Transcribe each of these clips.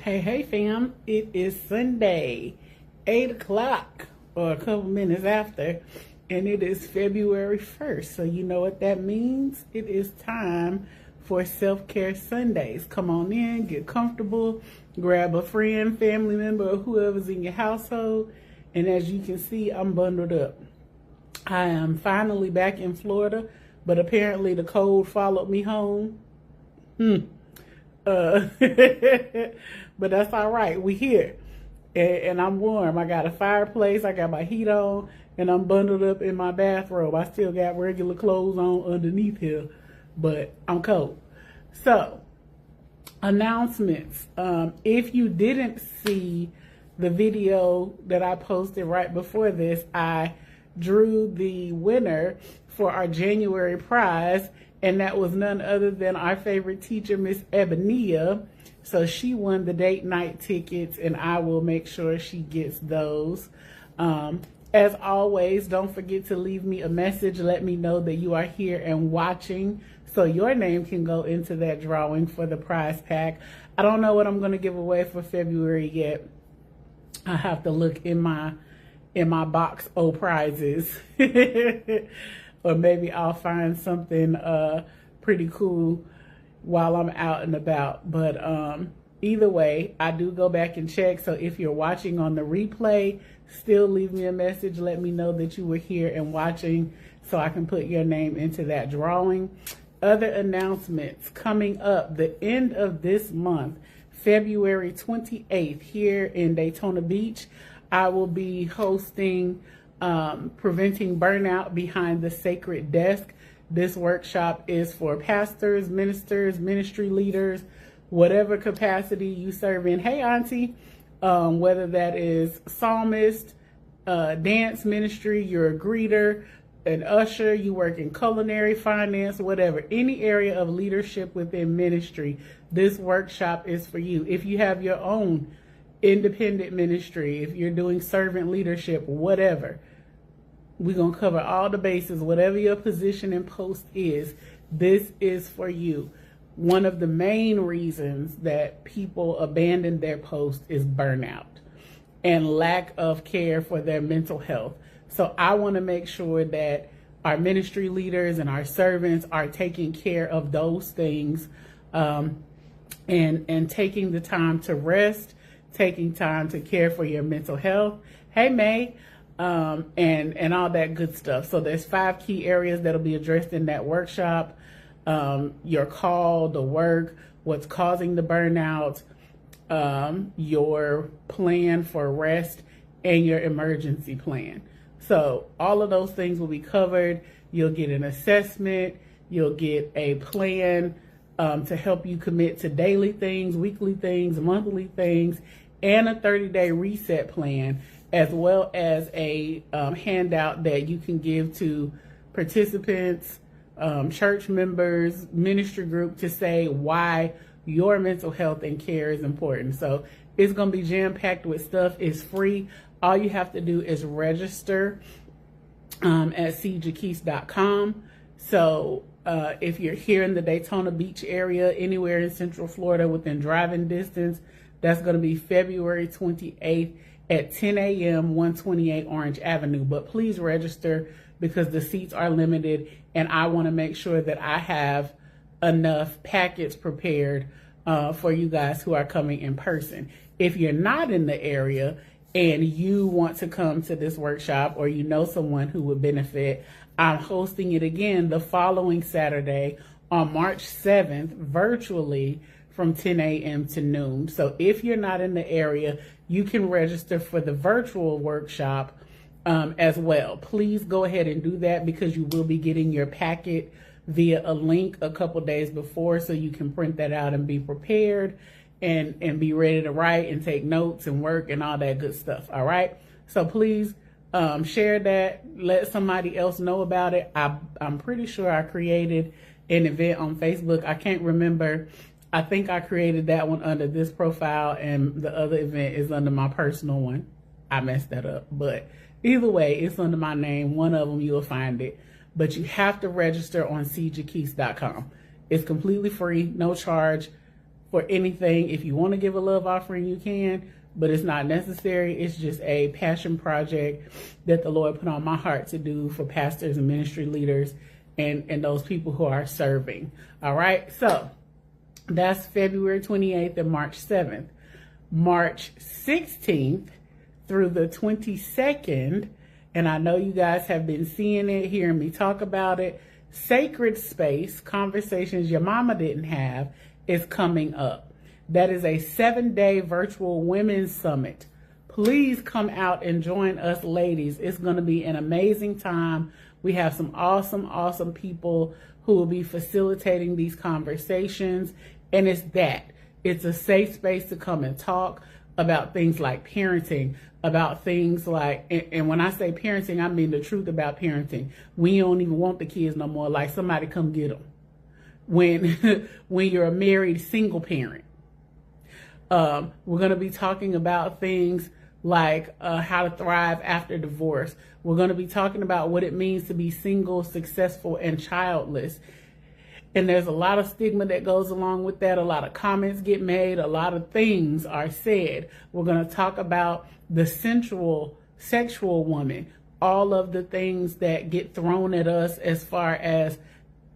Hey fam, it is Sunday, 8 o'clock or a couple minutes after, and it is February 1st. So you know what that means? It is time for Self-Care Sundays. Come on in, get comfortable, grab a friend, family member, or whoever's in your household. And as you can see, I'm bundled up. I am finally back in Florida, but apparently the cold followed me home. But that's all right. We here, and I'm warm. I got a fireplace. I got my heat on, and I'm bundled up in my bathrobe. I still got regular clothes on underneath here, but I'm cold. So, announcements. If you didn't see the video that I posted right before this, I drew the winner for our January prize, and that was none other than our favorite teacher, Miss Ebenia. So she won the date night tickets, and I will make sure she gets those. As always, don't forget to leave me a message. Let me know that you are here and watching, so your name can go into that drawing for the prize pack. I don't know what I'm going to give away for February yet. I have to look in my box of prizes. Or maybe I'll find something pretty cool while I'm out and about. But either way, I do go back and check. So if you're watching on the replay, still leave me a message. Let me know that you were here and watching so I can put your name into that drawing. Other announcements coming up the end of this month, February 28th, here in Daytona Beach. I will be hosting Preventing Burnout Behind the Sacred Desk. This workshop is for pastors, ministers, ministry leaders, whatever capacity you serve in. Hey, Auntie, whether that is psalmist, dance ministry, you're a greeter, an usher, you work in culinary, finance, whatever, any area of leadership within ministry, this workshop is for you. If you have your own independent ministry, if you're doing servant leadership, whatever, we're going to cover all the bases. Whatever your position and post is, this is for you. One of the main reasons that people abandon their post is burnout and lack of care for their mental health. So I want to make sure that our ministry leaders and our servants are taking care of those things, and taking the time to rest, taking time to care for your mental health. Hey, May. And all that good stuff. So there's 5 key areas that'll be addressed in that workshop. Your call, the work, what's causing the burnout, your plan for rest, and your emergency plan. So all of those things will be covered. You'll get an assessment. You'll get a plan to help you commit to daily things, weekly things, monthly things, and a 30-day reset plan, as well as a handout that you can give to participants, church members, ministry group, to say why your mental health and care is important. So it's going to be jam-packed with stuff. It's free. All you have to do is register at cjaquise.com. So if you're here in the Daytona Beach area, anywhere in Central Florida within driving distance, that's going to be February 28th. At 10 a.m., 128 Orange Avenue. But please register because the seats are limited, and I want to make sure that I have enough packets prepared for you guys who are coming in person. If you're not in the area and you want to come to this workshop, or you know someone who would benefit, I'm hosting it again the following Saturday on March 7th, virtually, from 10 a.m. to noon. So if you're not in the area, you can register for the virtual workshop as well. Please go ahead and do that, because you will be getting your packet via a link a couple days before, so you can print that out and be prepared and be ready to write and take notes and work and all that good stuff. All right. So please share that. Let somebody else know about it. I'm pretty sure I created an event on Facebook. I can't remember. I think I created that one under this profile, and the other event is under my personal one. I messed that up, but either way, it's under my name. One of them, you'll find it. But you have to register on cjaquise.com. It's completely free, no charge. for anything. If you want to give a love offering, you can, but it's not necessary. It's just a passion project that the Lord put on my heart to do for pastors and ministry leaders and those people who are serving. All right. So that's February 28th and March 7th. March 16th through the 22nd, and I know you guys have been seeing it, hearing me talk about it, Sacred Space, Conversations Your Mama Didn't Have, is coming up. That is a 7-day virtual women's summit. Please come out and join us, ladies. It's going to be an amazing time. We have some awesome, awesome people who will be facilitating these conversations. And it's a safe space to come and talk about things like parenting, about things like, and when I say parenting, I mean the truth about parenting. We don't even want the kids no more. Like, somebody come get them. When you're a married single parent. We're going to be talking about things like how to thrive after divorce. We're going to be talking about what it means to be single, successful, and childless. And there's a lot of stigma that goes along with that. A lot of comments get made. A lot of things are said. We're going to talk about the sensual, sexual woman. All of the things that get thrown at us as far as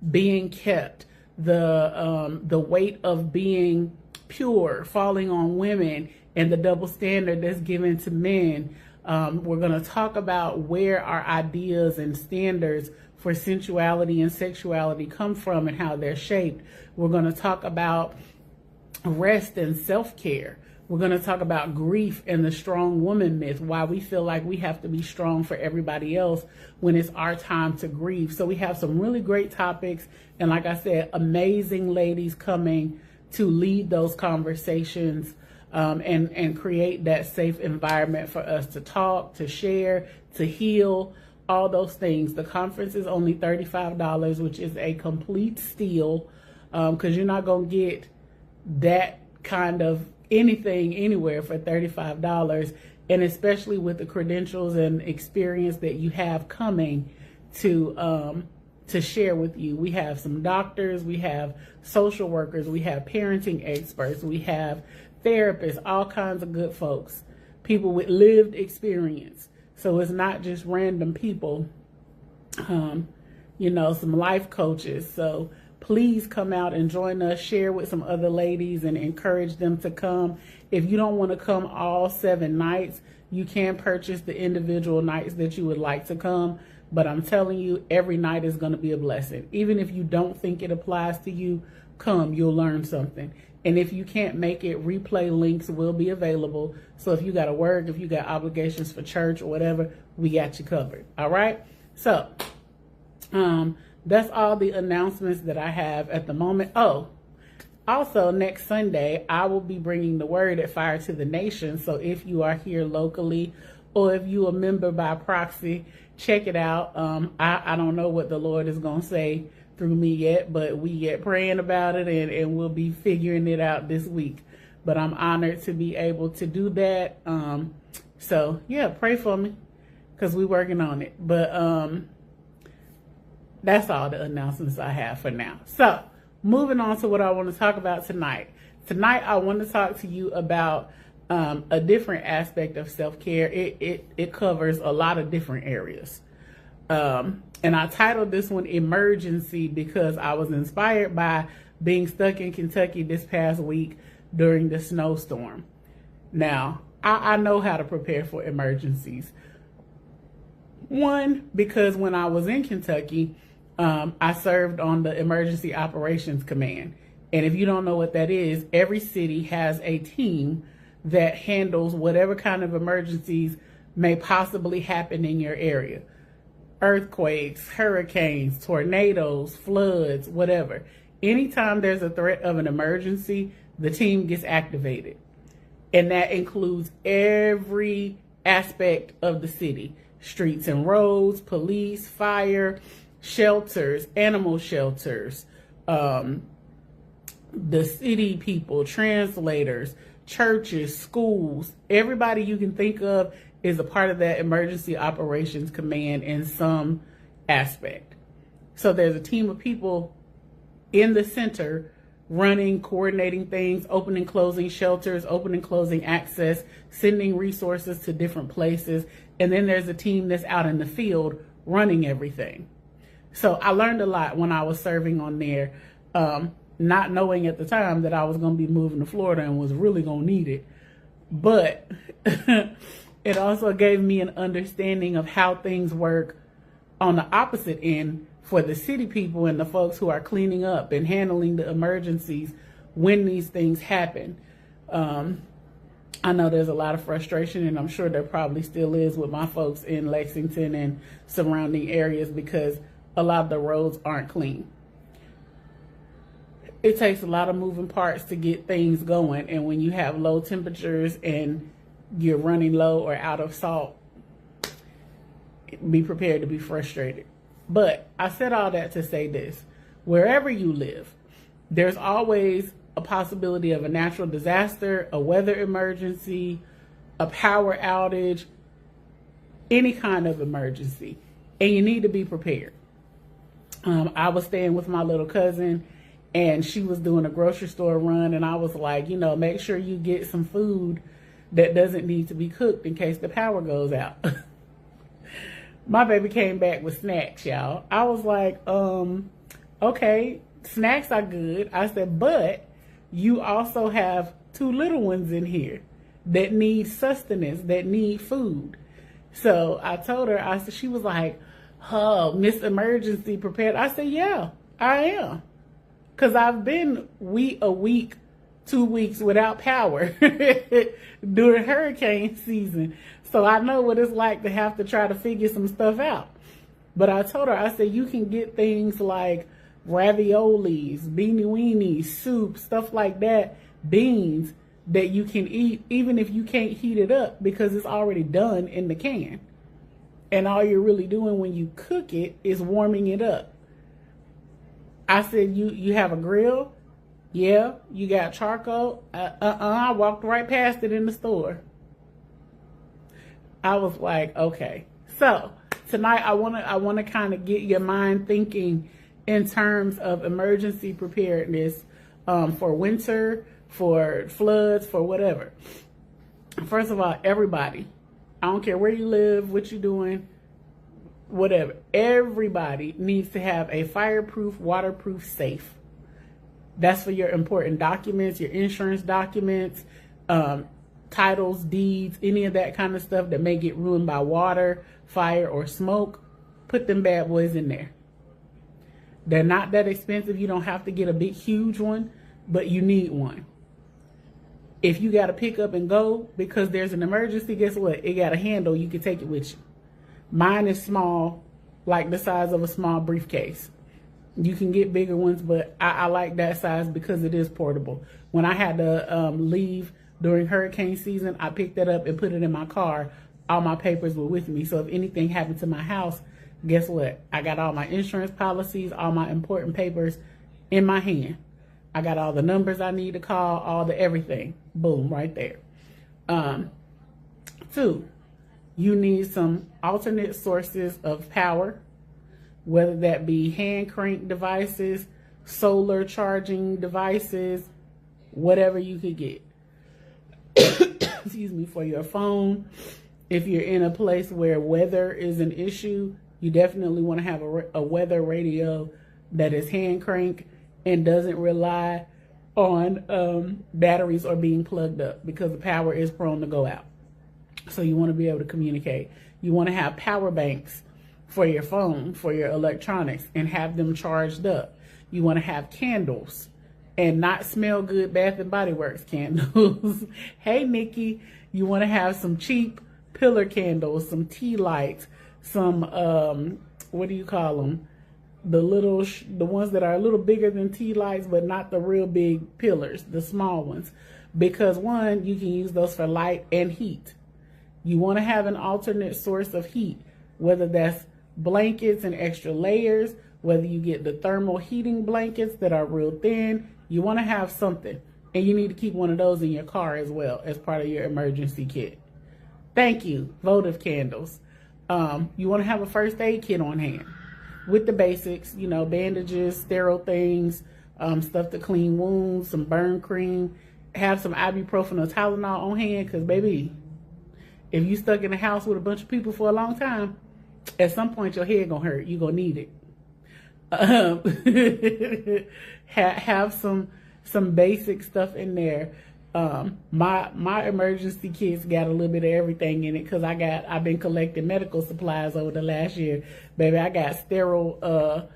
being kept. The weight of being pure falling on women and the double standard that's given to men. We're going to talk about where our ideas and standards for sensuality and sexuality come from and how they're shaped. We're going to talk about rest and self-care. We're going to talk about grief and the strong woman myth, why we feel like we have to be strong for everybody else when it's our time to grieve. So we have some really great topics. And like I said, amazing ladies coming to lead those conversations and create that safe environment for us to talk, to share, to heal, all those things. The conference is only $35, which is a complete steal because you're not going to get that kind of anything anywhere for $35, and especially with the credentials and experience that you have coming to share with you. We have some doctors, we have social workers, we have parenting experts, we have therapists, all kinds of good folks, people with lived experience. So it's not just random people, some life coaches. So please come out and join us, share with some other ladies and encourage them to come. If you don't want to come all 7 nights, you can purchase the individual nights that you would like to come. But I'm telling you, every night is going to be a blessing. Even if you don't think it applies to you, come, you'll learn something. And if you can't make it, replay links will be available. So if you got to work, if you got obligations for church or whatever, we got you covered. All right. So that's all the announcements that I have at the moment. Oh, also next Sunday, I will be bringing the word at Fire to the Nation. So if you are here locally or if you are a member by proxy, check it out. I don't know what the Lord is going to say through me yet, but we yet praying about it and we'll be figuring it out this week. But I'm honored to be able to do that. So yeah, pray for me because we're working on it. But that's all the announcements I have for now. So moving on to what I want to talk about tonight. Tonight, I want to talk to you about a different aspect of self-care. It covers a lot of different areas. And I titled this one Emergency because I was inspired by being stuck in Kentucky this past week during the snowstorm. Now, I know how to prepare for emergencies. One, because when I was in Kentucky, I served on the Emergency Operations Command. And if you don't know what that is, every city has a team that handles whatever kind of emergencies may possibly happen in your area. Earthquakes, hurricanes, tornadoes, floods, whatever. Anytime there's a threat of an emergency, the team gets activated. And that includes every aspect of the city. Streets and roads, police, fire, shelters, animal shelters, the city people, translators, churches, schools, everybody you can think of is a part of that Emergency Operations Command in some aspect. So there's a team of people in the center running, coordinating things, opening, closing shelters, opening, closing access, sending resources to different places. And then there's a team that's out in the field running everything. So I learned a lot when I was serving on there, not knowing at the time that I was going to be moving to Florida and was really going to need it. But it also gave me an understanding of how things work on the opposite end for the city people and the folks who are cleaning up and handling the emergencies when these things happen. I know there's a lot of frustration, and I'm sure there probably still is with my folks in Lexington and surrounding areas because a lot of the roads aren't clean. It takes a lot of moving parts to get things going, and when you have low temperatures and you're running low or out of salt, be prepared to be frustrated. But I said all that to say this: wherever you live, there's always a possibility of a natural disaster, a weather emergency, a power outage, any kind of emergency, and you need to be prepared. I was staying with my little cousin, and she was doing a grocery store run, and I was like, make sure you get some food that doesn't need to be cooked in case the power goes out. My baby came back with snacks, y'all. I was like, okay, snacks are good. I said, but you also have 2 little ones in here that need sustenance, that need food. So I told her, she was like, oh, Miss Emergency Prepared. I said, yeah, I am. Because I've been a week, 2 weeks without power during hurricane season. So I know what it's like to have to try to figure some stuff out. But I told her, I said, you can get things like raviolis, beanie weenies, soup, stuff like that, beans that you can eat even if you can't heat it up because it's already done in the can. And all you're really doing when you cook it is warming it up. I said, you have a grill? Yeah. You got charcoal? I walked right past it in the store. I was like, okay. So tonight I want to kind of get your mind thinking in terms of emergency preparedness for winter, for floods, for whatever. First of all, everybody, I don't care where you live, what you're doing, whatever. Everybody needs to have a fireproof, waterproof safe. That's for your important documents, your insurance documents, titles, deeds, any of that kind of stuff that may get ruined by water, fire, or smoke. Put them bad boys in there. They're not that expensive. You don't have to get a big, huge one, but you need one. If you got to pick up and go because there's an emergency, guess what? It got a handle. You can take it with you. Mine is small, like the size of a small briefcase. You can get bigger ones, but I like that size because it is portable. When I had to leave during hurricane season, I picked that up and put it in my car. All my papers were with me. So if anything happened to my house, guess what? I got all my insurance policies, all my important papers in my hand. I got all the numbers I need to call, all the everything. Boom, right there. 2, you need some alternate sources of power, whether that be hand crank devices, solar charging devices, whatever you could get. Excuse me, for your phone. If you're in a place where weather is an issue, you definitely want to have a weather radio that is hand crank and doesn't rely on batteries or being plugged up because the power is prone to go out. So you want to be able to communicate. You want to have power banks for your phone, for your electronics, and have them charged up. You want to have candles and not Smell Good Bath and Body Works candles. Hey, Nikki, you want to have some cheap pillar candles, some tea lights, some, what do you call them? The ones that are a little bigger than tea lights, but not the real big pillars, the small ones. Because 1, you can use those for light and heat. You want to have an alternate source of heat, whether that's blankets and extra layers, whether you get the thermal heating blankets that are real thin. You want to have something, and you need to keep one of those in your car as well as part of your emergency kit. Thank you, votive candles. You want to have a first aid kit on hand with the basics, bandages, sterile things, stuff to clean wounds, some burn cream, have some ibuprofen or Tylenol on hand, because baby, if you stuck in a house with a bunch of people for a long time, at some point your head gonna hurt. You gonna need it. Have some basic stuff in there. My emergency kits got a little bit of everything in it, because I've been collecting medical supplies over the last year. Baby, I got sterile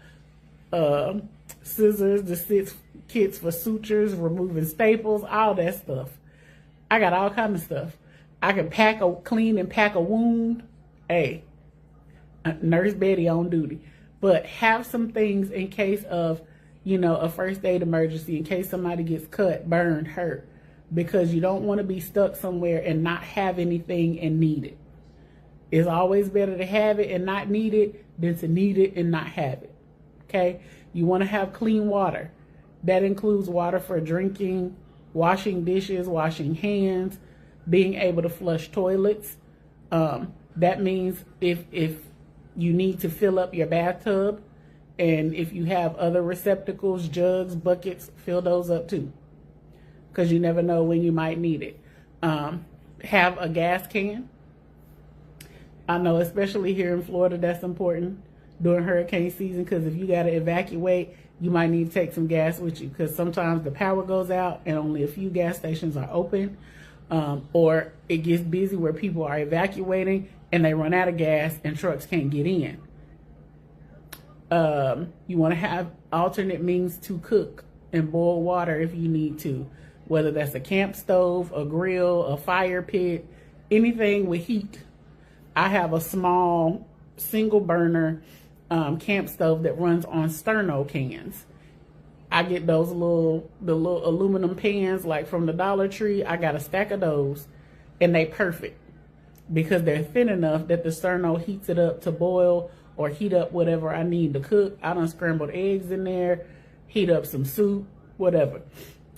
scissors, the kits for sutures, removing staples, all that stuff. I got all kinds of stuff. I can clean and pack a wound. Hey, Nurse Betty on duty. But have some things in case of, a first aid emergency, in case somebody gets cut, burned, hurt. Because you don't want to be stuck somewhere and not have anything and need it. It's always better to have it and not need it than to need it and not have it. Okay? You want to have clean water. That includes water for drinking, washing dishes, washing hands, being able to flush toilets. That means if you need to fill up your bathtub, and if you have other receptacles, jugs, buckets, fill those up too, because you never know when you might need it. Have a gas can. I know, especially here in Florida, that's important during hurricane season, because if you got to evacuate, you might need to take some gas with you, because sometimes the power goes out and only a few gas stations are open, or it gets busy where people are evacuating and they run out of gas and trucks can't get in. You want to have alternate means to cook and boil water if you need to, whether that's a camp stove, a grill, a fire pit, anything with heat. I have a small single burner camp stove that runs on sterno cans. I get the little aluminum pans like from the Dollar Tree. I got a stack of those, and they perfect because they're thin enough that the sterno heats it up to boil or heat up whatever I need to cook. I done scrambled eggs in there, heat up some soup, whatever.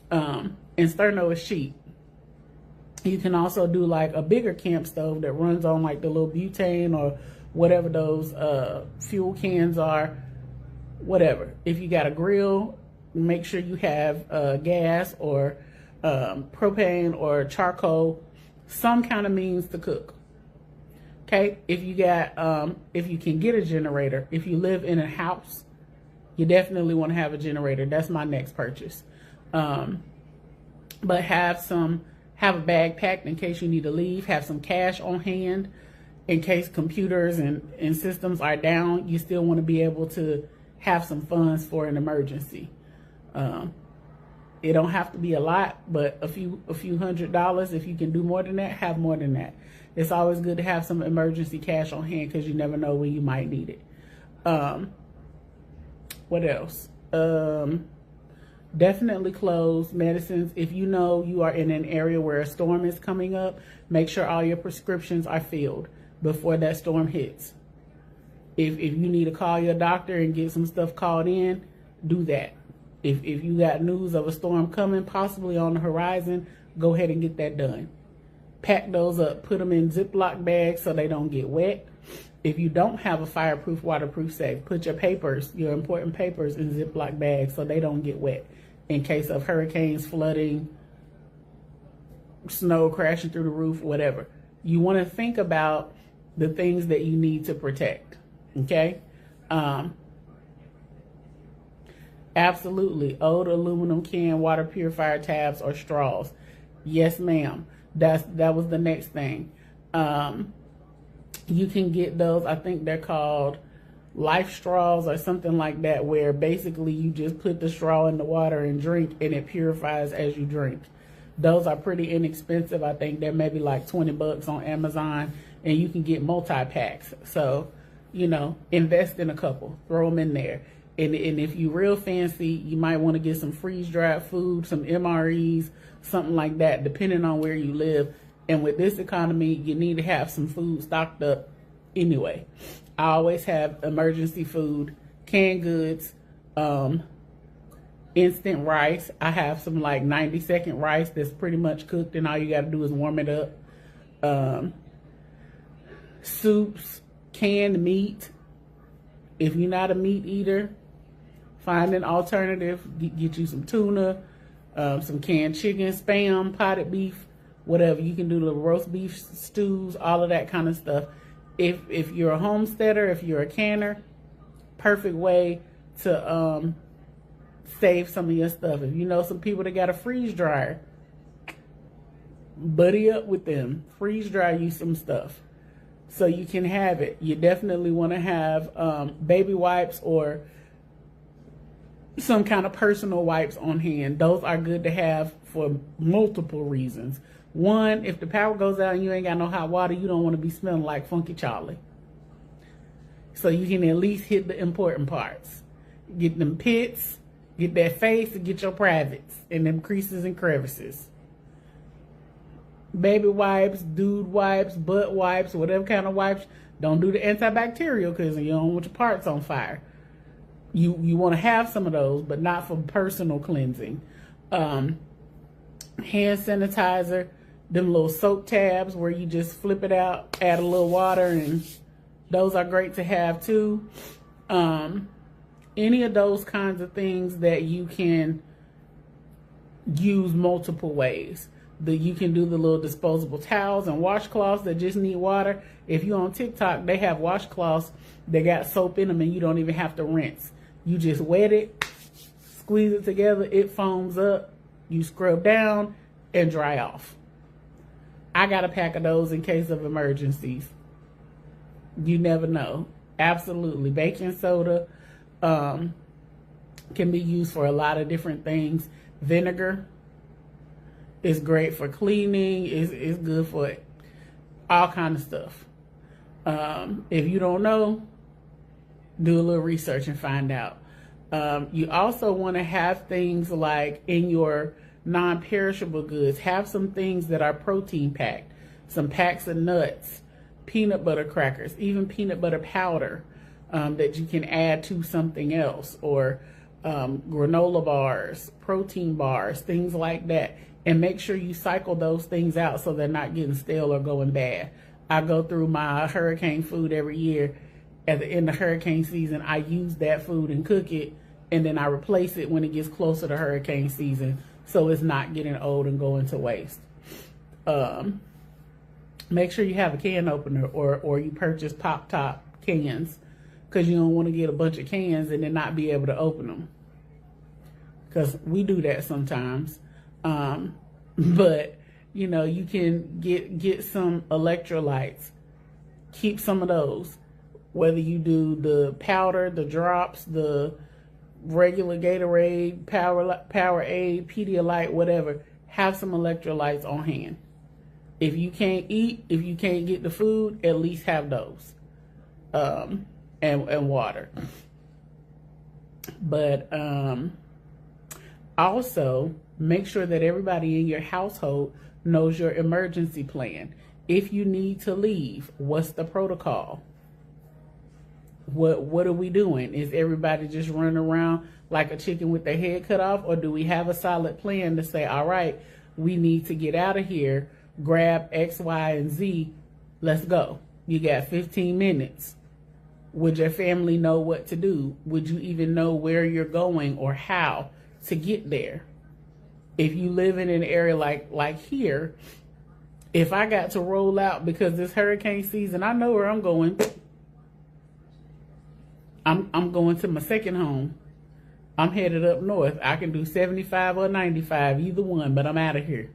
And sterno is cheap. You can also do like a bigger camp stove that runs on like the little butane or whatever those fuel cans are, whatever. If you got a grill, make sure you have gas or propane or charcoal, some kind of means to cook. Okay, if you can get a generator, if you live in a house, you definitely want to have a generator. That's my next purchase. But have a bag packed in case you need to leave. Have some cash on hand in case computers and systems are down. You still want to be able to have some funds for an emergency. It don't have to be a lot, but a few $100s. If you can do more than that, have more than that. It's always good to have some emergency cash on hand because you never know when you might need it. What else? Definitely clothes, medicines. If you know you are in an area where a storm is coming up, make sure all your prescriptions are filled before that storm hits. If you need to call your doctor and get some stuff called in, do that. If you got news of a storm coming, possibly on the horizon, go ahead and get that done. Pack those up, put them in Ziploc bags so they don't get wet. If you don't have a fireproof, waterproof safe, put your papers, your important papers in Ziploc bags so they don't get wet in case of hurricanes, flooding, snow crashing through the roof, whatever. You want to think about the things that you need to protect, okay? Absolutely. Old aluminum can, water purifier tabs, or straws. Yes, ma'am. That was the next thing. You can get those, I think they're called life straws or something like that, where basically you just put the straw in the water and drink and it purifies as you drink. Those are pretty inexpensive. I think they're maybe like $20 on Amazon, and you can get multi-packs. So, invest in a couple, throw them in there. And if you're real fancy, you might want to get some freeze-dried food, some MREs, something like that, depending on where you live. And with this economy, you need to have some food stocked up anyway. I always have emergency food, canned goods, instant rice. I have some like 90-second rice that's pretty much cooked, and all you got to do is warm it up. Soups, canned meat. If you're not a meat eater, Find an alternative. Get you some tuna, some canned chicken, Spam, potted beef, whatever. You can do little roast beef stews, all of that kind of stuff. If you're a homesteader, if you're a canner, perfect way to save some of your stuff. If you know some people that got a freeze dryer, buddy up with them. Freeze dry you some stuff so you can have it. You definitely want to have baby wipes or some kind of personal wipes on hand. Those are good to have for multiple reasons. One, if the power goes out and you ain't got no hot water, you don't want to be smelling like Funky Charlie. So you can at least hit the important parts. Get them pits, get that face, and get your privates and them creases and crevices. Baby wipes, dude wipes, butt wipes, whatever kind of wipes. Don't do the antibacterial because you don't want your parts on fire. You want to have some of those, but not for personal cleansing. Hand sanitizer, them little soap tabs where you just flip it out, add a little water, and those are great to have too. Any of those kinds of things that you can use multiple ways. You can do the little disposable towels and washcloths that just need water. If you're on TikTok, they have washcloths that got soap in them and you don't even have to rinse. You just wet it, squeeze it together, it foams up, you scrub down and dry off. I got a pack of those in case of emergencies. You never know. Absolutely. Baking soda can be used for a lot of different things. Vinegar is great for cleaning. It's good for all kind of stuff. If you don't know, do a little research and find out. You also want to have things like in your non-perishable goods, have some things that are protein packed, some packs of nuts, peanut butter crackers, even peanut butter powder that you can add to something else, or granola bars, protein bars, things like that. And make sure you cycle those things out so they're not getting stale or going bad. I go through my hurricane food every year. At the end of hurricane season, I use that food and cook it, and then I replace it when it gets closer to hurricane season, so it's not getting old and going to waste. Make sure you have a can opener, or you purchase pop top cans, because you don't want to get a bunch of cans and then not be able to open them, because we do that sometimes. But you know, you can get some electrolytes, keep some of those, whether you do the powder, the drops, the regular Gatorade, Powerade, Pedialyte, whatever. Have some electrolytes on hand. If you can't eat, if you can't get the food, at least have those, and water. But also make sure that everybody in your household knows your emergency plan. If you need to leave, what's the protocol? What are we doing? Is everybody just running around like a chicken with their head cut off? Or do we have a solid plan to say, all right, we need to get out of here, grab X, Y, and Z, let's go. You got 15 minutes. Would your family know what to do? Would you even know where you're going or how to get there? If you live in an area like here, if I got to roll out because this hurricane season, I know where I'm going. I'm going to my second home. I'm headed up north. I can do 75 or 95, either one, but I'm out of here.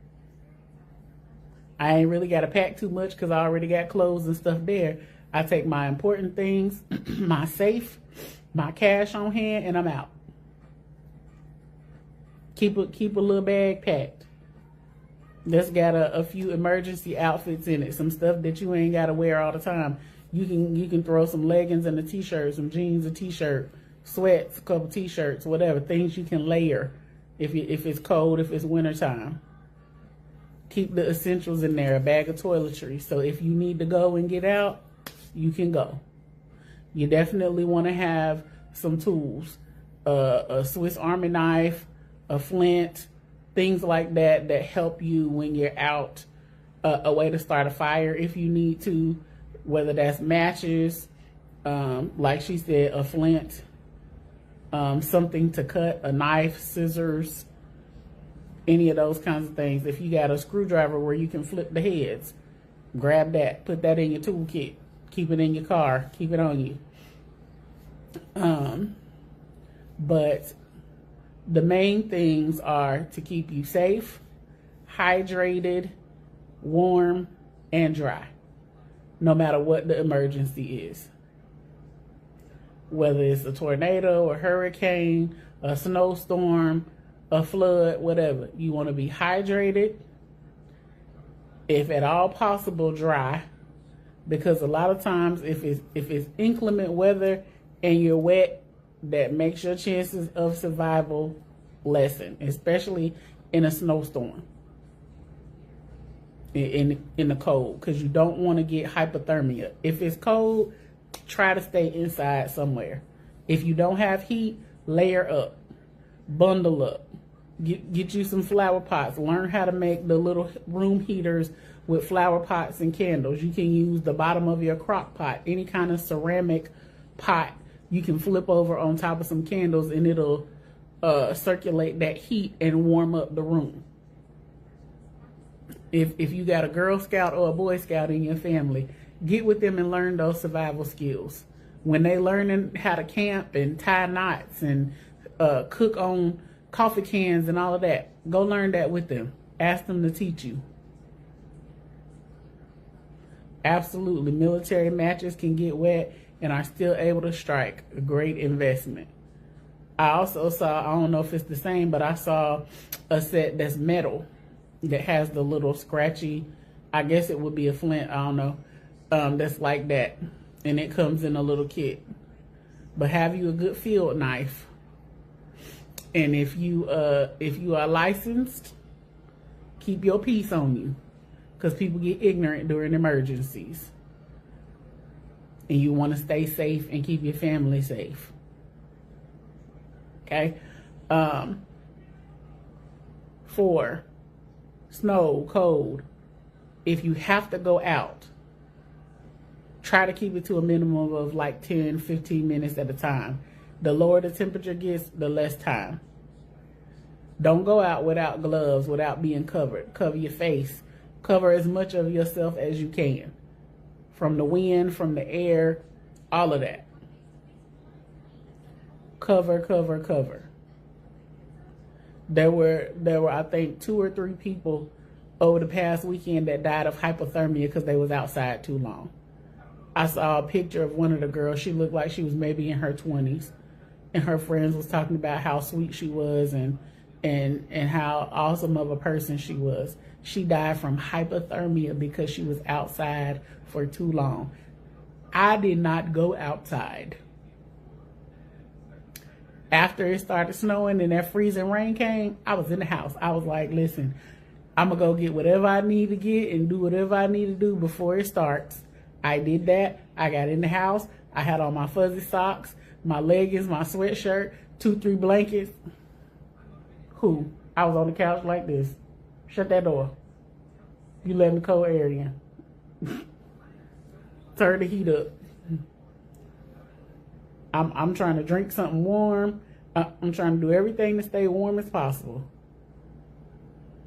I ain't really got to pack too much because I already got clothes and stuff there. I take my important things, my safe, my cash on hand, and I'm out. Keep a little bag packed. That's got a few emergency outfits in it, some stuff that you ain't got to wear all the time. You can throw some leggings and a t-shirt, some jeans, a t-shirt, sweats, a couple t-shirts, whatever, things you can layer if it's cold, if it's wintertime. Keep the essentials in there, a bag of toiletries. So if you need to go and get out, you can go. You definitely want to have some tools, a Swiss Army knife, a flint, things like that help you when you're out, a way to start a fire if you need to, whether that's matches, like she said, a flint, something to cut, a knife, scissors, any of those kinds of things. If you got a screwdriver where you can flip the heads, grab that, put that in your toolkit, keep it in your car, keep it on you. But the main things are to keep you safe, hydrated, warm, and dry, no matter what the emergency is. Whether it's a tornado, a hurricane, a snowstorm, a flood, whatever. You want to be hydrated, if at all possible, dry, because a lot of times if it's inclement weather and you're wet, that makes your chances of survival lessen, especially in a snowstorm, in the cold, because you don't want to get hypothermia. If it's cold, try to stay inside somewhere. If you don't have heat, layer up, bundle up, get you some flower pots. Learn how to make the little room heaters with flower pots and candles. You can use the bottom of your crock pot, any kind of ceramic pot. You can flip over on top of some candles and it'll circulate that heat and warm up the room. If you got a Girl Scout or a Boy Scout in your family, get with them and learn those survival skills. When they learning how to camp and tie knots and cook on coffee cans and all of that, go learn that with them. Ask them to teach you. Absolutely, military matches can get wet and are still able to strike. A great investment. I also saw, I don't know if it's the same, but I saw a set that's metal that has the little scratchy, I guess it would be a flint, I don't know, that's like that. And it comes in a little kit. But have you a good field knife. And if you are licensed, keep your piece on you, because people get ignorant during emergencies. And you want to stay safe and keep your family safe. Okay? 4, snow, cold. If you have to go out, try to keep it to a minimum of like 10, 15 minutes at a time. The lower the temperature gets, the less time. Don't go out without gloves, without being covered. Cover your face. Cover as much of yourself as you can. From the wind, from the air, all of that. Cover, cover, cover. There were I think 2 or 3 people over the past weekend that died of hypothermia because they was outside too long. I saw a picture of one of the girls. She looked like she was maybe in her 20s. And her friends was talking about how sweet she was and how awesome of a person she was. She died from hypothermia because she was outside for too long. I did not go outside. After it started snowing and that freezing rain came, I was in the house. I was like, listen, I'm going to go get whatever I need to get and do whatever I need to do before it starts. I did that. I got in the house. I had on my fuzzy socks, my leggings, my sweatshirt, 2-3 blankets. I was on the couch like this. Shut that door. You letting the cold air in. Turn the heat up. I'm trying to drink something warm. I'm trying to do everything to stay warm as possible.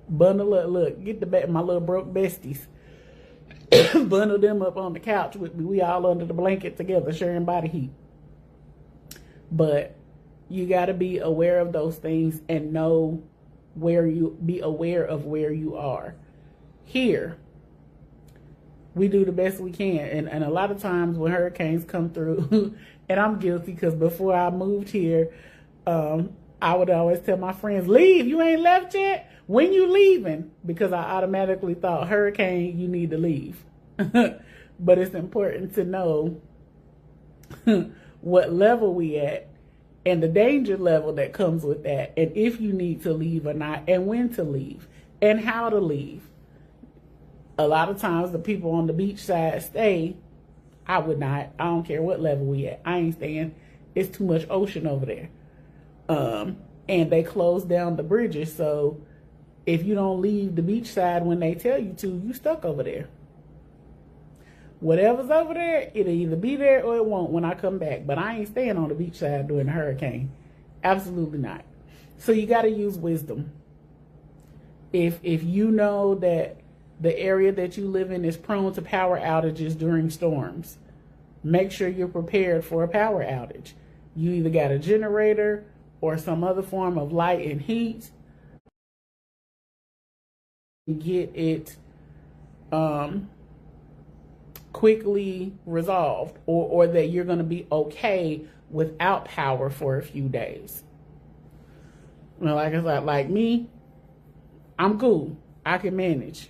Bundle up. Look, get the back, my little broke besties. Bundle them up on the couch with me. We all under the blanket together, sharing body heat. But you got to be aware of those things and know be aware of where you are. Here, we do the best we can. And a lot of times when hurricanes come through, and I'm guilty because before I moved here, I would always tell my friends, leave, you ain't left yet? When you leaving? Because I automatically thought, hurricane, you need to leave. But it's important to know what level we at and the danger level that comes with that, and if you need to leave or not, and when to leave, and how to leave. A lot of times the people on the beach side stay. I would not. I don't care what level we at. I ain't staying. It's too much ocean over there. And they close down the bridges, so if you don't leave the beach side when they tell you to, you stuck over there. Whatever's over there, it'll either be there or it won't when I come back. But I ain't staying on the beach side during the hurricane. Absolutely not. So you got to use wisdom. If you know that the area that you live in is prone to power outages during storms, make sure you're prepared for a power outage. You either got a generator or some other form of light and heat. Get it quickly resolved, or that you're going to be okay without power for a few days. Well, like I said, like me, I'm cool. I can manage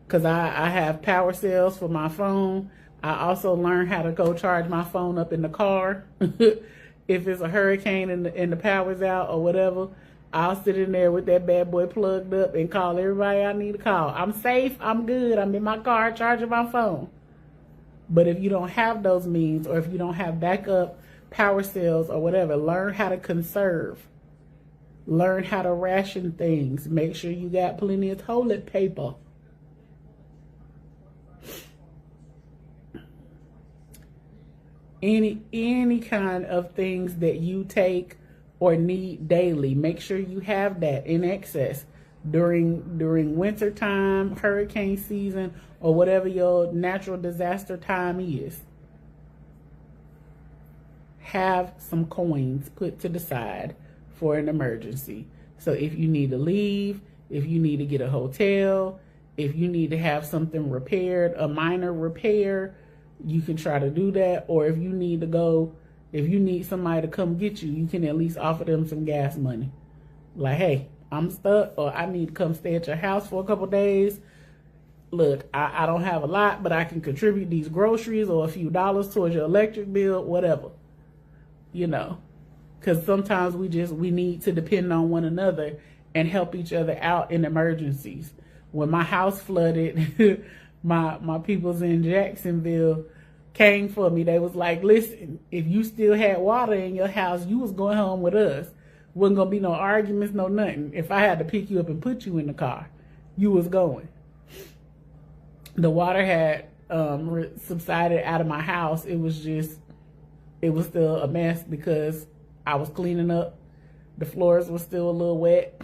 because I have power cells for my phone. I also learned how to go charge my phone up in the car. If it's a hurricane and the power's out or whatever, I'll sit in there with that bad boy plugged up and call everybody I need to call. I'm safe. I'm good. I'm in my car charging my phone. But if you don't have those means, or if you don't have backup power cells or whatever, learn how to conserve. Learn how to ration things. Make sure you got plenty of toilet paper. Any kind of things that you take or need daily, make sure you have that in excess during winter time, hurricane season, or whatever your natural disaster time is. Have some coins put to the side for an emergency. So if you need to leave, if you need to get a hotel, if you need to have something repaired, a minor repair, you can try to do that. Or if you need to go, if you need somebody to come get you, you can at least offer them some gas money. Like, hey, I'm stuck, or I need to come stay at your house for a couple days. Look, I don't have a lot, but I can contribute these groceries or a few dollars towards your electric bill, whatever. You know, because sometimes we need to depend on one another and help each other out in emergencies. When my house flooded, my peoples in Jacksonville came for me. They was like, listen, if you still had water in your house, you was going home with us. Wasn't gonna be no arguments, no nothing. If I had to pick you up and put you in the car, you was going. The water had subsided out of my house. It was still a mess because I was cleaning up. The floors were still a little wet.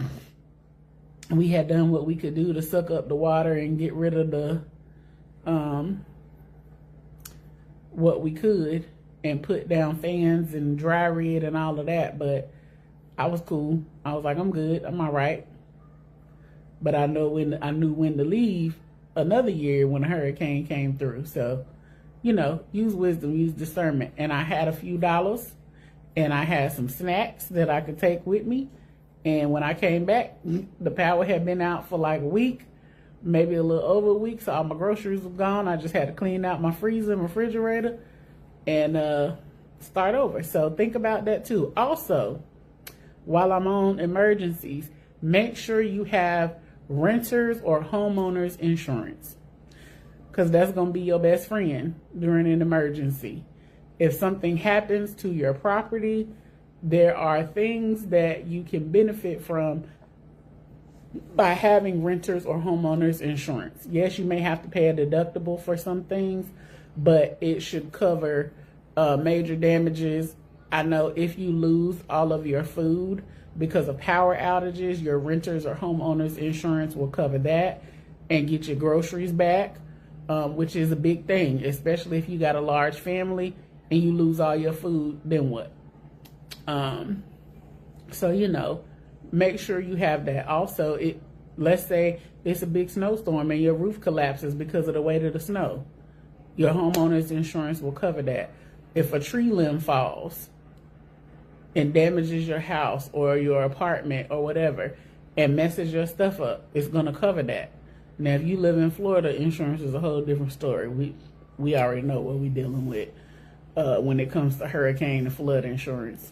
We had done what we could do to suck up the water and get rid of the what we could, and put down fans and dry rid and all of that. But I was cool. I was like, I'm good. I'm all right. But I knew when to leave another year when a hurricane came through. So, you know, use wisdom, use discernment. And I had a few dollars, and I had some snacks that I could take with me. And when I came back, the power had been out for like a week, maybe a little over a week. So all my groceries were gone. I just had to clean out my freezer and refrigerator and start over. So think about that too. Also, while I'm on emergencies, make sure you have renters or homeowners insurance, because that's going to be your best friend during an emergency. If something happens to your property, there are things that you can benefit from by having renters or homeowners insurance. Yes, you may have to pay a deductible for some things, but it should cover major damages. I know if you lose all of your food because of power outages, your renters or homeowners insurance will cover that and get your groceries back, which is a big thing, especially if you got a large family and you lose all your food, then what? So, you know, make sure you have that. Also, let's say it's a big snowstorm and your roof collapses because of the weight of the snow. Your homeowner's insurance will cover that. If a tree limb falls and damages your house or your apartment or whatever and messes your stuff up, it's going to cover that. Now, if you live in Florida, insurance is a whole different story. We already know what we're dealing with when it comes to hurricane and flood insurance.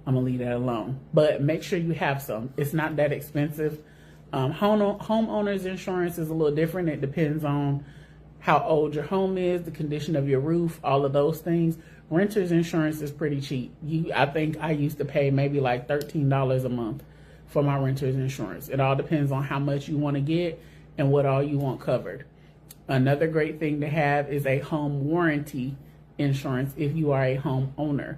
I'm going to leave that alone. But make sure you have some. It's not that expensive. Homeowner's insurance is a little different. It depends on how old your home is, the condition of your roof, all of those things. Renter's insurance is pretty cheap. I think I used to pay maybe like $13 a month for my renter's insurance. It all depends on how much you want to get and what all you want covered. Another great thing to have is a home warranty insurance if you are a homeowner.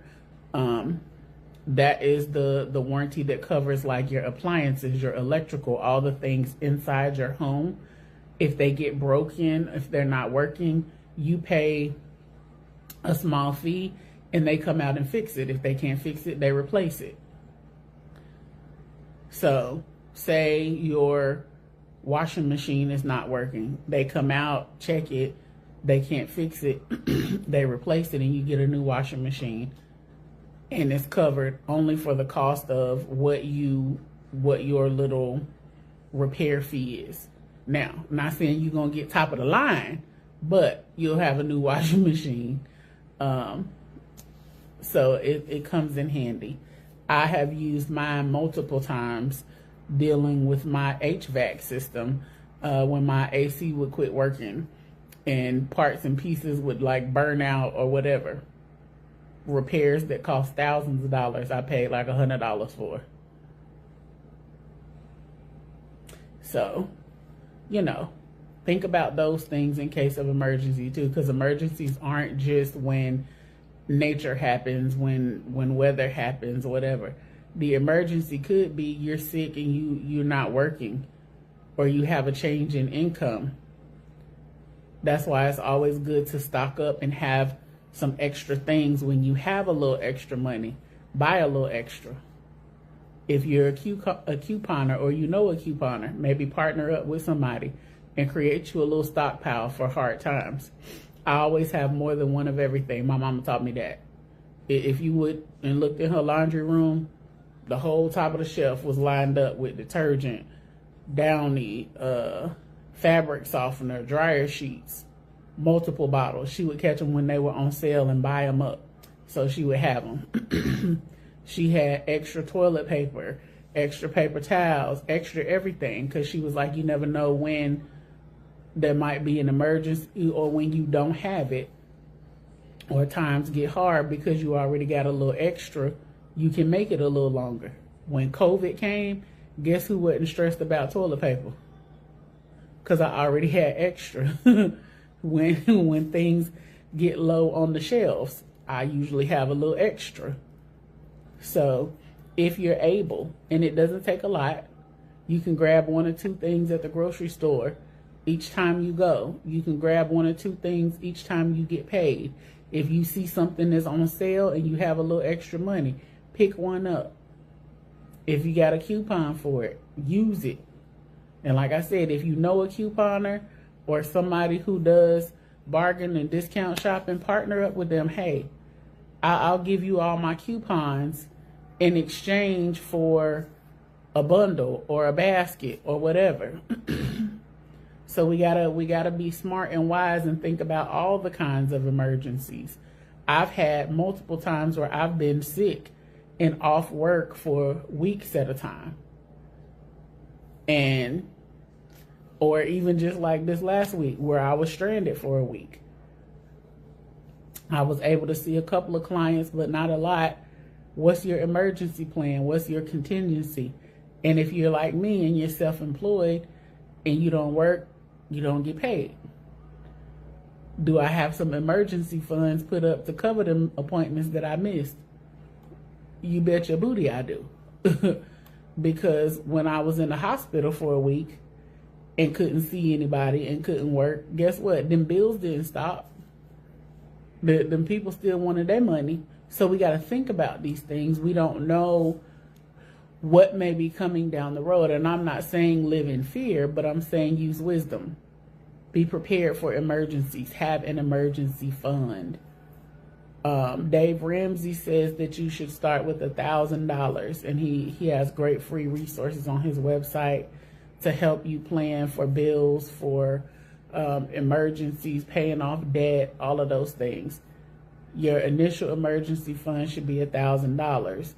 That is the warranty that covers like your appliances, your electrical, all the things inside your home. If they get broken, if they're not working, you pay a small fee and they come out and fix it. If they can't fix it, they replace it. So say your washing machine is not working. They come out, check it, they can't fix it, they replace it, and you get a new washing machine. And it's covered only for the cost of what your little repair fee is. Now, I'm not saying you're going to get top of the line, but you'll have a new washing machine. So it comes in handy. I have used mine multiple times dealing with my HVAC system when my AC would quit working and parts and pieces would like burn out or whatever. Repairs that cost thousands of dollars, I paid like $100 for. So, you know, think about those things in case of emergency too, because emergencies aren't just when nature happens, when weather happens, whatever. The emergency could be you're sick and you're not working, or you have a change in income. That's why it's always good to stock up and have some extra things. When you have a little extra money, buy a little extra. If you're a couponer, or you know a couponer, maybe partner up with somebody and create you a little stockpile for hard times. I always have more than one of everything. My mama taught me that. If you would and looked in her laundry room, the whole top of the shelf was lined up with detergent, Downy, fabric softener, dryer sheets, multiple bottles. She would catch them when they were on sale and buy them up. So she would have them. She had extra toilet paper, extra paper towels, extra everything, because she was like, you never know when there might be an emergency or when you don't have it, or times get hard because you already got a little extra. You can make it a little longer. When COVID came, guess who wasn't stressed about toilet paper? Because I already had extra. When things get low on the shelves, I usually have a little extra. So if you're able, and it doesn't take a lot, you can grab one or two things at the grocery store each time you go. You can grab one or two things each time you get paid. If you see something that's on sale and you have a little extra money, pick one up. If you got a coupon for it, use it. And like I said, if you know a couponer or somebody who does bargain and discount shopping, partner up with them. Hey, I'll give you all my coupons in exchange for a bundle or a basket or whatever. So we gotta be smart and wise and think about all the kinds of emergencies. I've had multiple times where I've been sick and off work for weeks at a time. Or even just like this last week where I was stranded for a week. I was able to see a couple of clients, but not a lot. What's your emergency plan? What's your contingency? And if you're like me and you're self-employed and you don't work, you don't get paid. Do I have some emergency funds put up to cover them appointments that I missed? You bet your booty I do. Because when I was in the hospital for a week and couldn't see anybody and couldn't work, guess what? Them bills didn't stop. Them people still wanted their money. So we got to think about these things. We don't know what may be coming down the road. And I'm not saying live in fear, but I'm saying use wisdom. Be prepared for emergencies. Have an emergency fund. Dave Ramsey says that you should start with $1,000, and he has great free resources on his website to help you plan for bills, for emergencies, paying off debt, all of those things. Your initial emergency fund should be $1,000.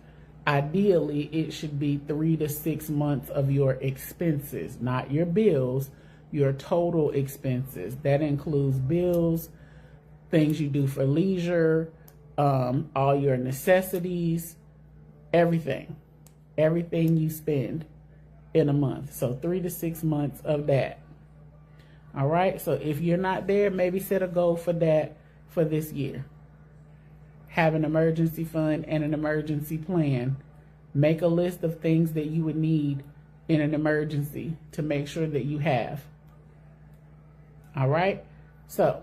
Ideally, it should be 3 to 6 months of your expenses, not your bills, your total expenses. That includes bills, things you do for leisure, all your necessities, everything you spend in a month. So 3 to 6 months of that. All right. So if you're not there, maybe set a goal for that for this year. have an emergency fund and an emergency plan. Make a list of things that you would need in an emergency to make sure that you have. All right? So,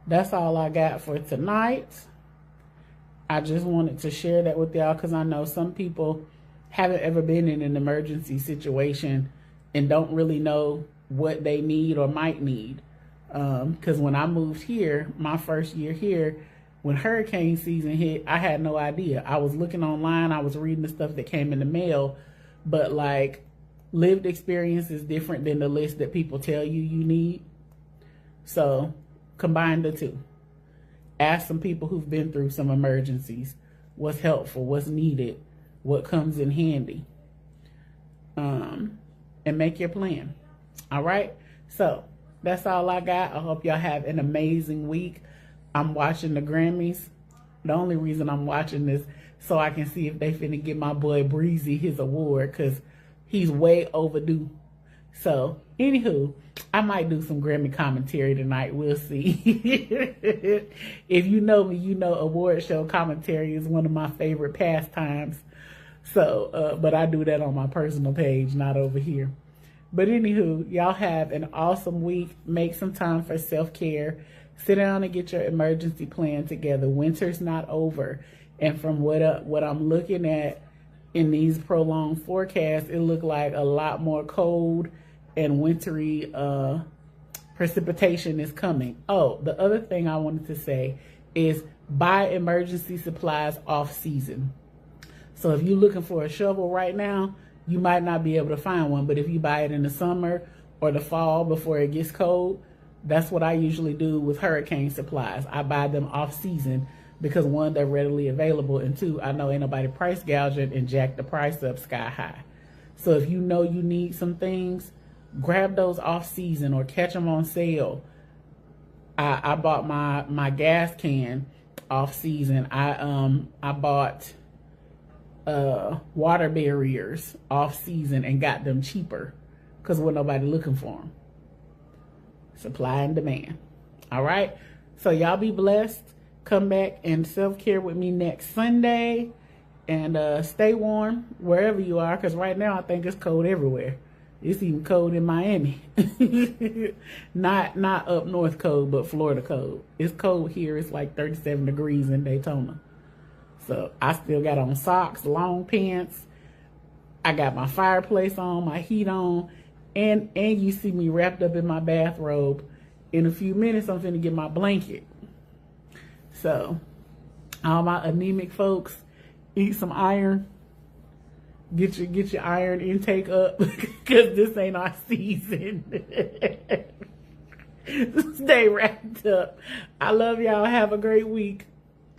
that's all I got for tonight. I just wanted to share that with y'all because I know some people haven't ever been in an emergency situation and don't really know what they need or might need. Because when I moved here, my first year here, when hurricane season hit, I had no idea. I was looking online, I was reading the stuff that came in the mail, but like lived experience is different than the list that people tell you you need. So combine the two. Ask some people who've been through some emergencies what's helpful, what's needed, what comes in handy, and make your plan. All right? So that's all I got. I hope y'all have an amazing week. I'm watching the Grammys. The only reason I'm watching this so I can see if they finna give my boy Breezy his award, because he's way overdue. So, anywho, I might do some Grammy commentary tonight. We'll see. If you know me, you know award show commentary is one of my favorite pastimes. So, but I do that on my personal page, not over here. But anywho, y'all have an awesome week. Make some time for self-care. Sit down and get your emergency plan together. Winter's not over. And from what I'm looking at in these prolonged forecasts, it looked like a lot more cold and wintry precipitation is coming. Oh, the other thing I wanted to say is buy emergency supplies off season. So if you're looking for a shovel right now, you might not be able to find one. But if you buy it in the summer or the fall before it gets cold, that's what I usually do with hurricane supplies. I buy them off season because one, they're readily available, and two, I know ain't nobody price gouging and jack the price up sky high. So if you know you need some things, grab those off season or catch them on sale. I bought my gas can off season. I bought water barriers off season and got them cheaper because wasn't nobody looking for them. Supply and demand. All right. So y'all be blessed. Come back and self-care with me next Sunday, and stay warm wherever you are, because right now I think it's cold everywhere. It's even cold in Miami. not up north cold, but Florida cold. It's cold here. It's like 37 degrees in Daytona. So I still got on socks, long pants. I got my fireplace on, my heat on, and you see me wrapped up in my bathrobe. In a few minutes, I'm finna get my blanket. So, all my anemic folks, eat some iron. Get your iron intake up, because this ain't our season. Stay wrapped up. I love y'all. Have a great week.